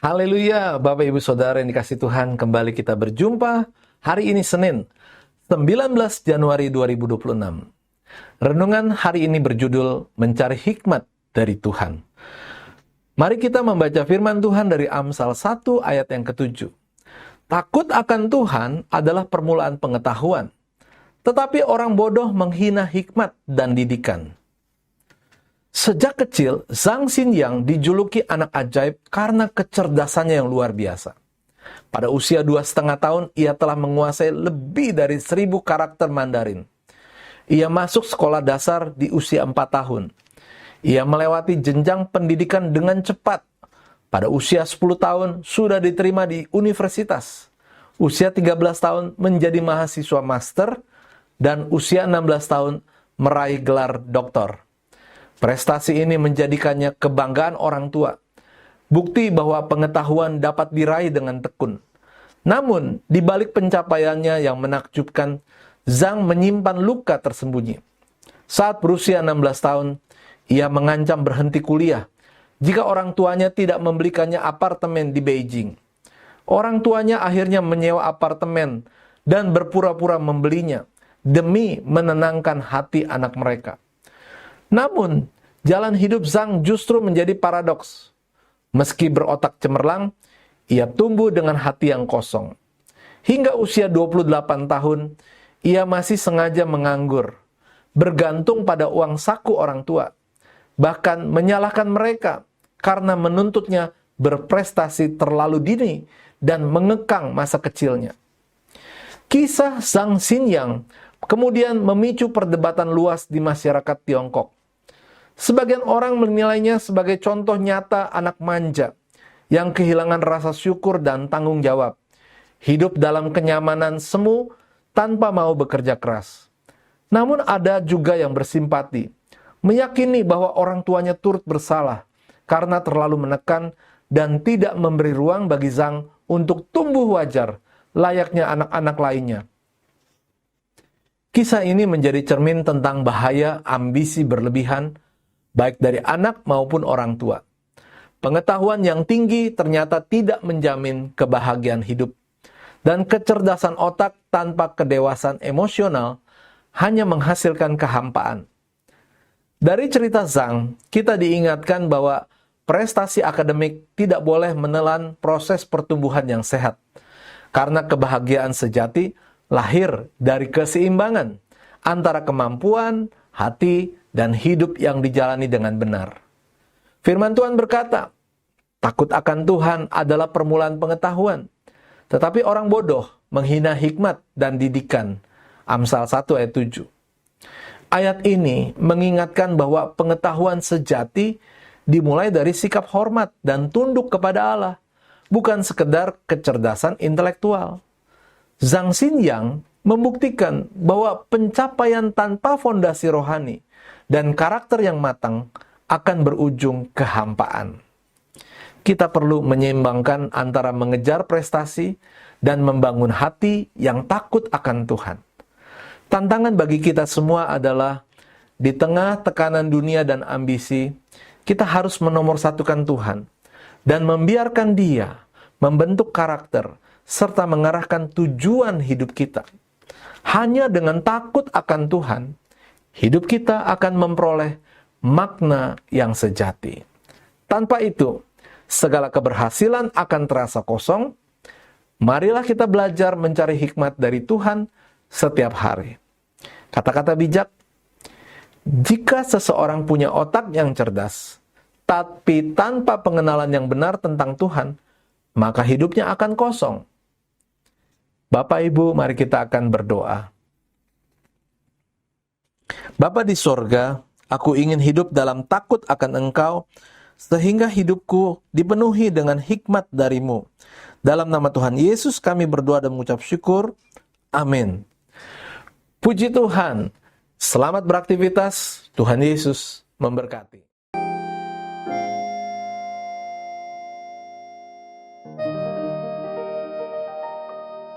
Haleluya, Bapak Ibu Saudara yang dikasih Tuhan, kembali kita berjumpa hari ini Senin, 19 Januari 2026. Renungan hari ini berjudul Mencari Hikmat dari Tuhan. Mari kita membaca firman Tuhan dari Amsal 1 ayat yang ke-7. Takut akan Tuhan adalah permulaan pengetahuan, tetapi orang bodoh menghina hikmat dan didikan. Sejak kecil, Zhang Xinyang dijuluki anak ajaib karena kecerdasannya yang luar biasa. Pada usia 2,5 tahun, ia telah menguasai lebih dari 1.000 karakter Mandarin. Ia masuk sekolah dasar di usia 4 tahun. Ia melewati jenjang pendidikan dengan cepat. Pada usia 10 tahun, sudah diterima di universitas. Usia 13 tahun menjadi mahasiswa master, dan usia 16 tahun meraih gelar doktor. Prestasi ini menjadikannya kebanggaan orang tua. Bukti bahwa pengetahuan dapat diraih dengan tekun. Namun, di balik pencapaiannya yang menakjubkan, Zhang menyimpan luka tersembunyi. Saat berusia 16 tahun, ia mengancam berhenti kuliah jika orang tuanya tidak membelikannya apartemen di Beijing. Orang tuanya akhirnya menyewa apartemen dan berpura-pura membelinya demi menenangkan hati anak mereka. Namun, jalan hidup Zhang justru menjadi paradoks. Meski berotak cemerlang, ia tumbuh dengan hati yang kosong. Hingga usia 28 tahun, ia masih sengaja menganggur, bergantung pada uang saku orang tua, bahkan menyalahkan mereka karena menuntutnya berprestasi terlalu dini dan mengekang masa kecilnya. Kisah Zhang Xinyang kemudian memicu perdebatan luas di masyarakat Tiongkok. Sebagian orang menilainya sebagai contoh nyata anak manja yang kehilangan rasa syukur dan tanggung jawab. Hidup dalam kenyamanan semu tanpa mau bekerja keras. Namun ada juga yang bersimpati, meyakini bahwa orang tuanya turut bersalah karena terlalu menekan dan tidak memberi ruang bagi Zhang untuk tumbuh wajar layaknya anak-anak lainnya. Kisah ini menjadi cermin tentang bahaya ambisi berlebihan, baik dari anak maupun orang tua. Pengetahuan yang tinggi ternyata tidak menjamin kebahagiaan hidup. Dan kecerdasan otak tanpa kedewasaan emosional hanya menghasilkan kehampaan. Dari cerita Zhang, kita diingatkan bahwa prestasi akademik tidak boleh menelan proses pertumbuhan yang sehat. Karena kebahagiaan sejati lahir dari keseimbangan antara kemampuan, hati, dan hidup yang dijalani dengan benar. Firman Tuhan berkata, takut akan Tuhan adalah permulaan pengetahuan, tetapi orang bodoh menghina hikmat dan didikan. Amsal 1 ayat 7. Ayat ini mengingatkan bahwa pengetahuan sejati dimulai dari sikap hormat dan tunduk kepada Allah, bukan sekedar kecerdasan intelektual. Zhang Xinyang membuktikan bahwa pencapaian tanpa fondasi rohani dan karakter yang matang akan berujung kehampaan. Kita perlu menyeimbangkan antara mengejar prestasi dan membangun hati yang takut akan Tuhan. Tantangan bagi kita semua adalah di tengah tekanan dunia dan ambisi, kita harus menomorsatukan Tuhan dan membiarkan Dia membentuk karakter serta mengarahkan tujuan hidup kita. Hanya dengan takut akan Tuhan, hidup kita akan memperoleh makna yang sejati. Tanpa itu, segala keberhasilan akan terasa kosong. Marilah kita belajar mencari hikmat dari Tuhan setiap hari. Kata-kata bijak, jika seseorang punya otak yang cerdas, tapi tanpa pengenalan yang benar tentang Tuhan, maka hidupnya akan kosong. Bapak Ibu, mari kita akan berdoa. Bapa di sorga, aku ingin hidup dalam takut akan Engkau, sehingga hidupku dipenuhi dengan hikmat dari-Mu. Dalam nama Tuhan Yesus kami berdoa dan mengucap syukur. Amin. Puji Tuhan. Selamat beraktivitas. Tuhan Yesus memberkati.